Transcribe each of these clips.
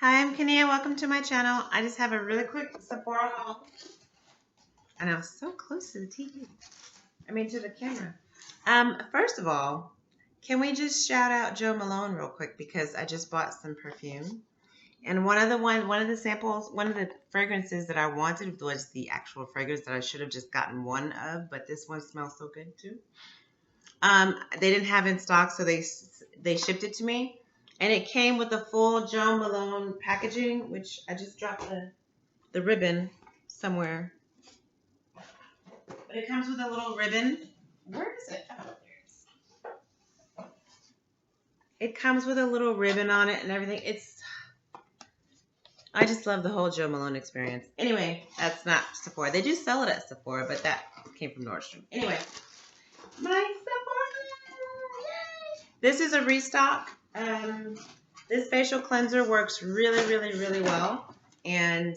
Hi, I'm Kenia. Welcome to my channel. I just have a really quick Sephora haul. And I was so close to the TV. To the camera. First of all, can we just shout out Joe Malone real quick because I just bought some perfume. And one of the samples, one of the fragrances that I wanted was the actual fragrance that I should have just gotten one of, but this one smells so good too. They didn't have in stock, so they shipped it to me. And it came with the full Joe Malone packaging, which I just dropped the ribbon somewhere. But it comes with a little ribbon. Where is it? Oh, there it is. It comes with a little ribbon on it and everything. I just love the whole Joe Malone experience. Anyway, that's not Sephora. They do sell it at Sephora, but that came from Nordstrom. Anyway, my Sephora. Yay! This is a restock. This facial cleanser works really, really, really well. And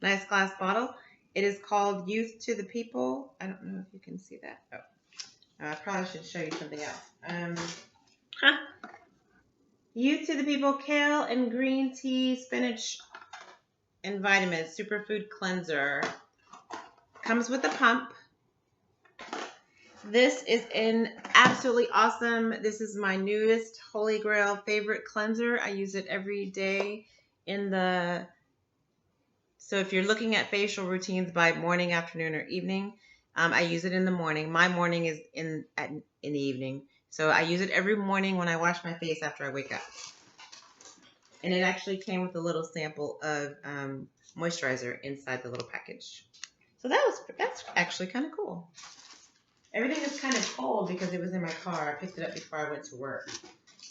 nice glass bottle. It is called Youth to the People. I don't know if you can see that. Oh, I probably should show you something else. Youth to the People Kale and Green Tea, Spinach and Vitamins Superfood Cleanser. Comes with a pump. This is absolutely awesome. This is my newest Holy Grail favorite cleanser. I use it every day so if you're looking at facial routines by morning, afternoon, or evening, I use it in the morning. My morning is in the evening. So I use it every morning when I wash my face after I wake up. And it actually came with a little sample of moisturizer inside the little package. So that's actually kind of cool. Everything is kind of cold because it was in my car. I picked it up before I went to work.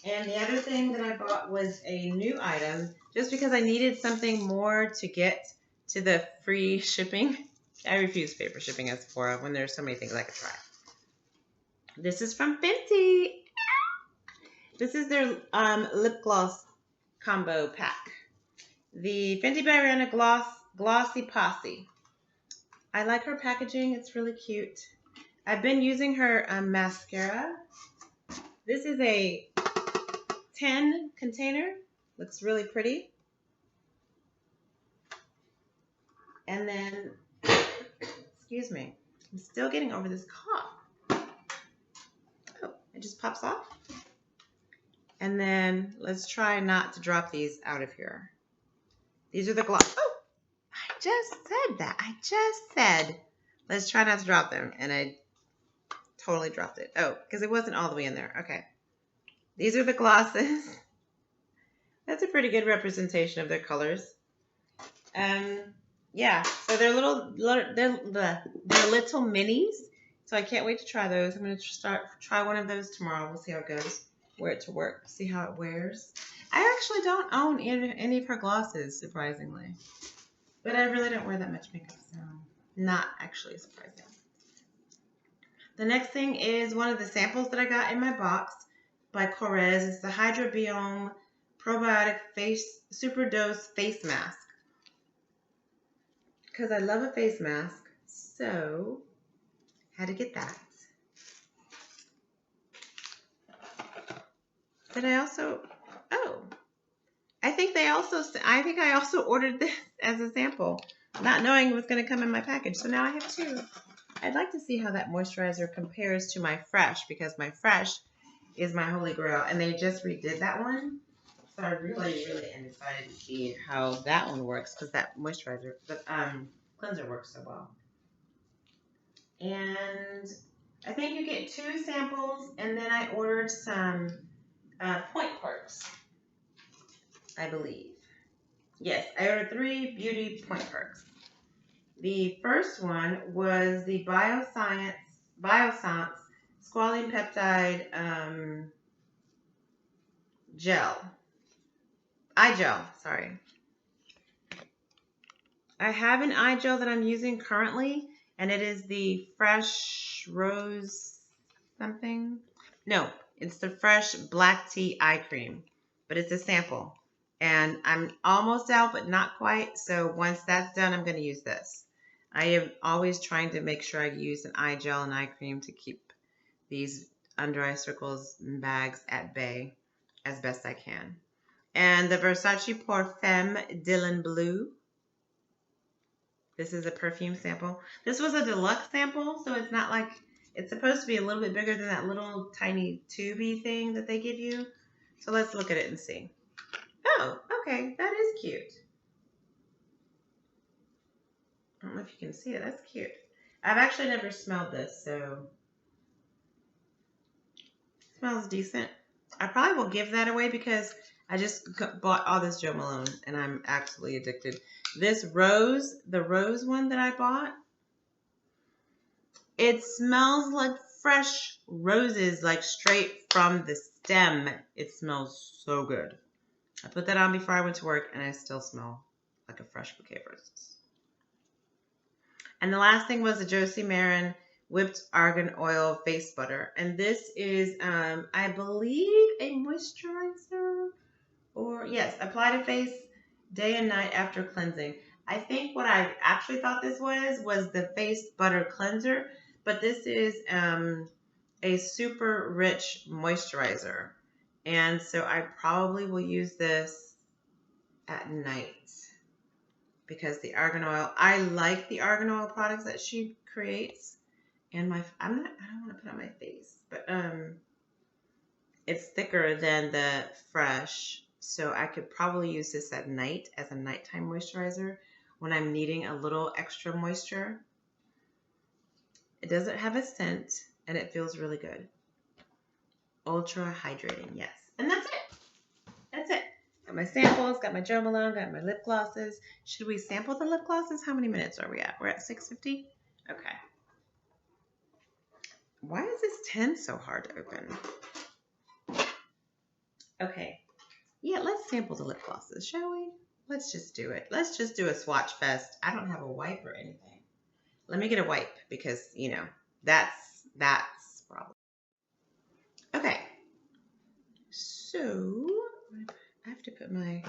And the other thing that I bought was a new item just because I needed something more to get to the free shipping. I refuse to pay for shipping at Sephora when there's so many things I could try. This is from Fenty. This is their lip gloss combo pack. The Fenty by Rihanna Glossy Posse. I like her packaging. It's really cute. I've been using her mascara. This is a 10 container. Looks really pretty. And then, excuse me, I'm still getting over this cough. Oh, it just pops off. And then let's try not to drop these out of here. These are the gloss. Oh, I just said that. I just said, let's try not to drop them. And I totally dropped it. Oh, because it wasn't all the way in there. Okay. These are the glosses. That's a pretty good representation of their colors. Yeah, so they're little minis. So I can't wait to try those. I'm going to try one of those tomorrow. We'll see how it goes. Wear it to work. See how it wears. I actually don't own any of her glosses, surprisingly. But I really don't wear that much makeup, so not actually surprising. The next thing is one of the samples that I got in my box by Corez. It's the Hydrobiome Probiotic Super Dose Face Mask. Because I love a face mask, so had to get that. But I also, I think I also ordered this as a sample, not knowing it was going to come in my package. So now I have two. I'd like to see how that moisturizer compares to my Fresh, because my Fresh is my Holy Grail, and they just redid that one. So I really, really am excited to see how that one works, because that moisturizer, the cleanser works so well. And I think you get 2 samples, and then I ordered some point perks, I believe. Yes, I ordered 3 beauty point perks. The first one was the Biossance Squalene Peptide eye gel, sorry. I have an eye gel that I'm using currently, and it is the Fresh Rose something. No, it's the Fresh Black Tea Eye Cream, but it's a sample. And I'm almost out, but not quite. So once that's done, I'm going to use this. I am always trying to make sure I use an eye gel and eye cream to keep these under eye circles and bags at bay as best I can. And the Versace Parfum Dylan Blue. This is a perfume sample. This was a deluxe sample, so it's not like, it's supposed to be a little bit bigger than that little tiny tubey thing that they give you. So let's look at it and see. Oh, okay, that is cute. I don't know if you can see it. That's cute. I've actually never smelled this, so it smells decent. I probably will give that away because I just bought all this Jo Malone and I'm absolutely addicted. This rose, the rose one that I bought, it smells like fresh roses, like straight from the stem. It smells so good. I put that on before I went to work and I still smell like a fresh bouquet of roses. And the last thing was the Josie Maran Whipped Argan Oil Face Butter. And this is, I believe, a moisturizer. Or, yes, apply to face day and night after cleansing. I think what I actually thought this was the face butter cleanser. But this is a super rich moisturizer. And so I probably will use this at night. Because the argan oil, I like the argan oil products that she creates. And I don't want to put it on my face, but it's thicker than the Fresh. So I could probably use this at night as a nighttime moisturizer when I'm needing a little extra moisture. It doesn't have a scent and it feels really good. Ultra hydrating, yes. And that's it. That's it. Got my samples, got my Jo Malone, got my lip glosses. Should we sample the lip glosses? How many minutes are we at? We're at 6:50? Okay. Why is this 10 so hard to open? Okay. Yeah, let's sample the lip glosses, shall we? Let's just do it. Let's just do a swatch fest. I don't have a wipe or anything. Let me get a wipe because, you know, that's the problem. Okay. So I have to put my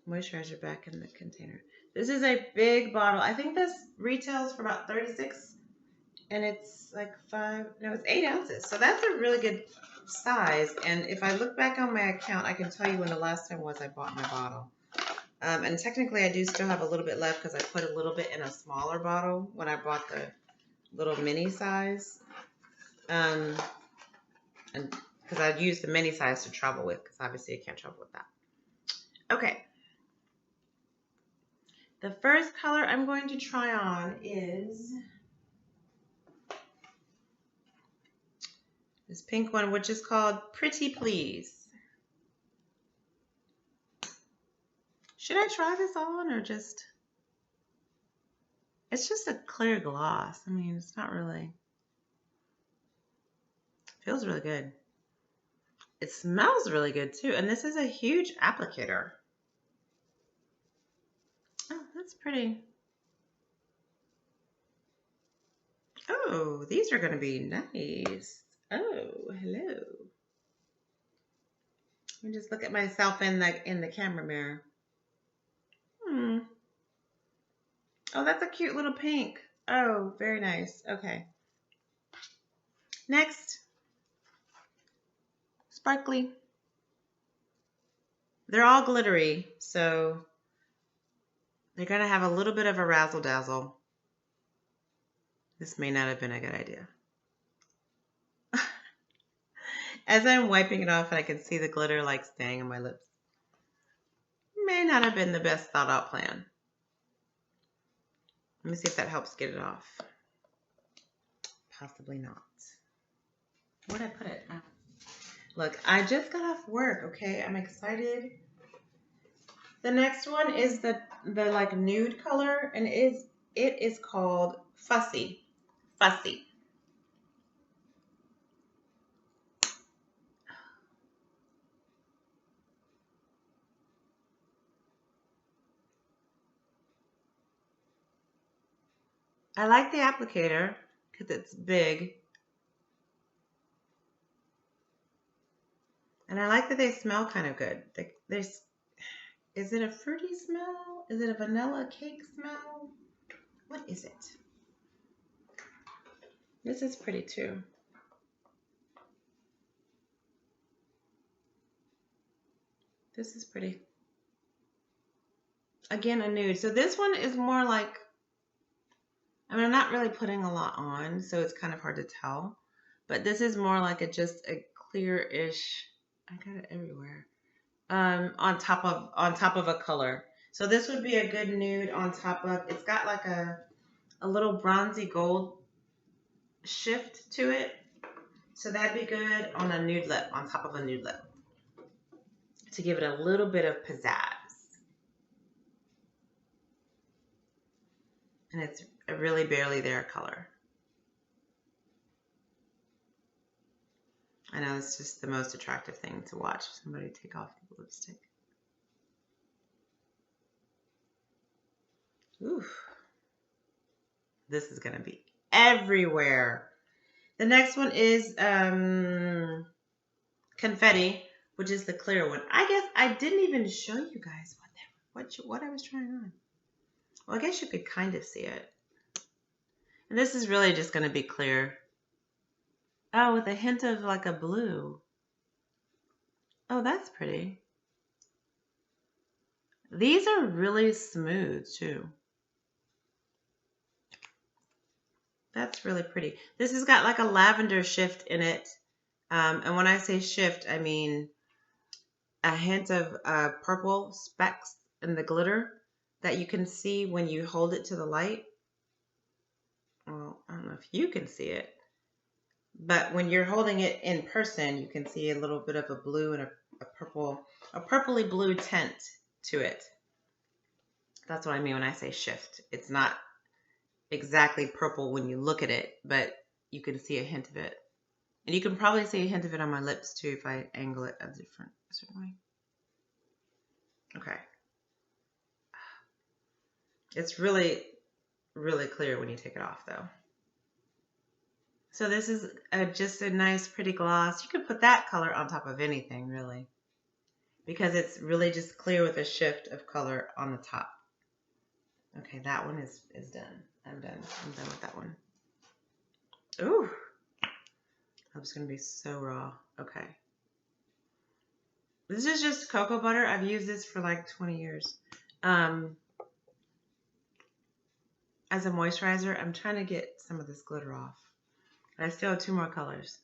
moisturizer back in the container. This is a big bottle. I think this retails for about $36 and it's like it's 8 ounces. So that's a really good size. And if I look back on my account, I can tell you when the last time was I bought my bottle. And technically I do still have a little bit left because I put a little bit in a smaller bottle when I bought the little mini size. And because I'd use the mini size to travel with because obviously I can't travel with that. Okay. The first color I'm going to try on is this pink one, which is called Pretty Please. Should I try this on or just... It's just a clear gloss. I mean, it's not really... It feels really good. It smells really good too. And this is a huge applicator. Oh, that's pretty. Oh, these are going to be nice. Oh, hello. Let me just look at myself in the camera mirror. Oh, that's a cute little pink. Oh, very nice. Okay. Next. Sparkly. They're all glittery, so they're going to have a little bit of a razzle dazzle. This may not have been a good idea. As I'm wiping it off and I can see the glitter like staying on my lips. May not have been the best thought out plan. Let me see if that helps get it off. Possibly not. Where'd I put it? Oh. Look, I just got off work, okay? I'm excited. The next one is the like nude color, and it is called Fussy. Fussy. I like the applicator because it's big. And I like that they smell kind of good. Is it a fruity smell? Is it a vanilla cake smell? What is it? This is pretty too. This is pretty. Again, a nude. So this one is more like, I mean, I'm not really putting a lot on, so it's kind of hard to tell. But this is more like just a clear-ish. I got it everywhere. On top of a color. So this would be a good nude on top of. It's got like a little bronzy gold shift to it. So that'd be good on a nude lip, on top of a nude lip, to give it a little bit of pizzazz. And it's a really barely there color. I know it's just the most attractive thing to watch somebody take off the lipstick. Ooh. This is going to be everywhere. The next one is Confetti, which is the clear one. I guess I didn't even show you guys what I was trying on. Well, I guess you could kind of see it. And this is really just going to be clear. Oh, with a hint of like a blue. Oh, that's pretty. These are really smooth too. That's really pretty. This has got like a lavender shift in it. And when I say shift, I mean a hint of purple specks in the glitter that you can see when you hold it to the light. Well, I don't know if you can see it, but when you're holding it in person, you can see a little bit of a blue and a purpley blue tint to it. That's what I mean when I say shift. It's not exactly purple when you look at it, but you can see a hint of it. And you can probably see a hint of it on my lips too if I angle it a certain way. Okay. It's really, really clear when you take it off though. So this is just a nice pretty gloss. You could put that color on top of anything really, because it's really just clear with a shift of color on the top. Okay, that one is done. I'm done with that one. Ooh. That was going to be so raw. Okay. This is just cocoa butter. I've used this for like 20 years. As a moisturizer, I'm trying to get some of this glitter off. But I still have 2 more colors.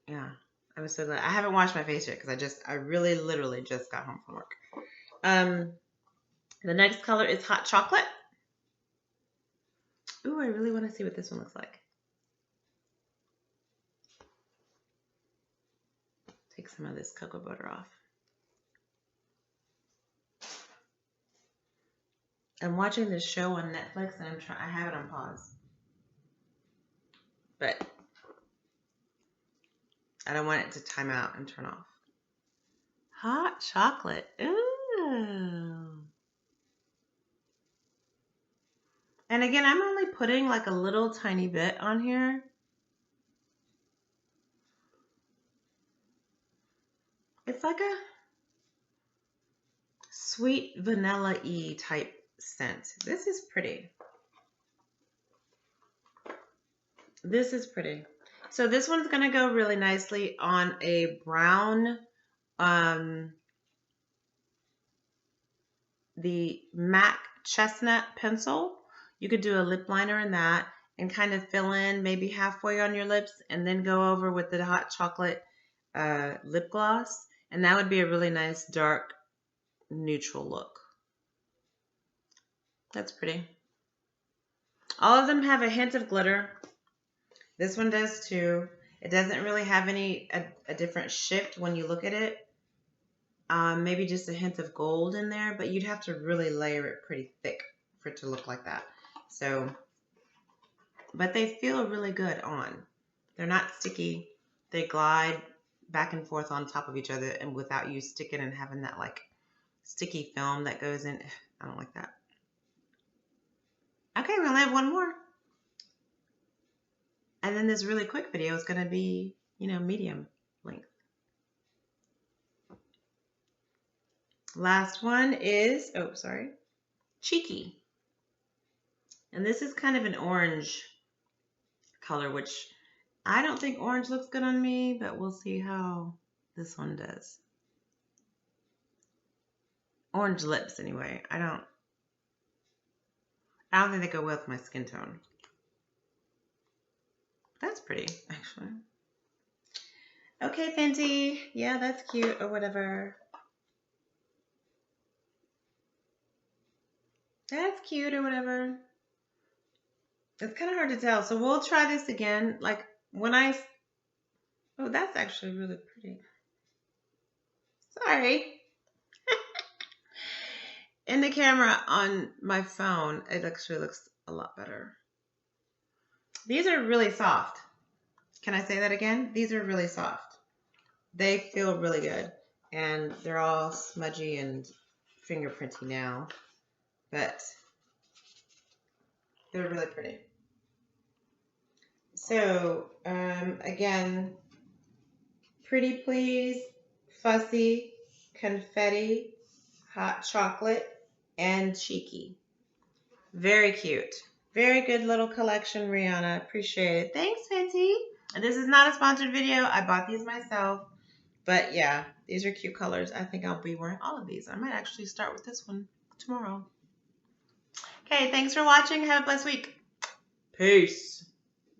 Yeah. I was so glad. I haven't washed my face yet because I really literally just got home from work. The next color is Hot Chocolate. Ooh, I really want to see what this one looks like. Take some of this cocoa butter off. I'm watching this show on Netflix and I have it on pause. But I don't want it to time out and turn off. Hot chocolate. Ooh. And again, I'm only putting like a little tiny bit on here. It's like a sweet vanilla-y type scent. This is pretty. This is pretty. So this one's going to go really nicely on a brown, the MAC Chestnut pencil. You could do a lip liner in that and kind of fill in maybe halfway on your lips and then go over with the hot chocolate lip gloss. And that would be a really nice dark neutral look. That's pretty. All of them have a hint of glitter. This one does too. It doesn't really have a different shift when you look at it. Maybe just a hint of gold in there, but you'd have to really layer it pretty thick for it to look like that. So, but they feel really good on. They're not sticky. They glide back and forth on top of each other and without you sticking and having that like sticky film that goes in. I don't like that. Okay, we only have one more. And then this really quick video is going to be, medium length. Last one is, Cheeky. And this is kind of an orange color, which I don't think orange looks good on me, but we'll see how this one does. Orange lips, anyway. I don't think they go well with my skin tone. That's pretty, actually. Okay, Fenty. Yeah, that's cute or whatever. That's cute or whatever. It's kind of hard to tell. So we'll try this again. Like when oh, that's actually really pretty. Sorry. In the camera on my phone, it actually looks a lot better. These are really soft. Can I say that again? These are really soft. They feel really good. And they're all smudgy and fingerprinty now. But they're really pretty. So, again, Pretty Please, Fussy, Confetti, Hot Chocolate, and Cheeky. Very cute. Very good little collection, Rihanna. Appreciate it. Thanks, Fenty. And this is not a sponsored video. I bought these myself. But yeah, these are cute colors. I think I'll be wearing all of these. I might actually start with this one tomorrow. Okay, thanks for watching. Have a blessed week. Peace.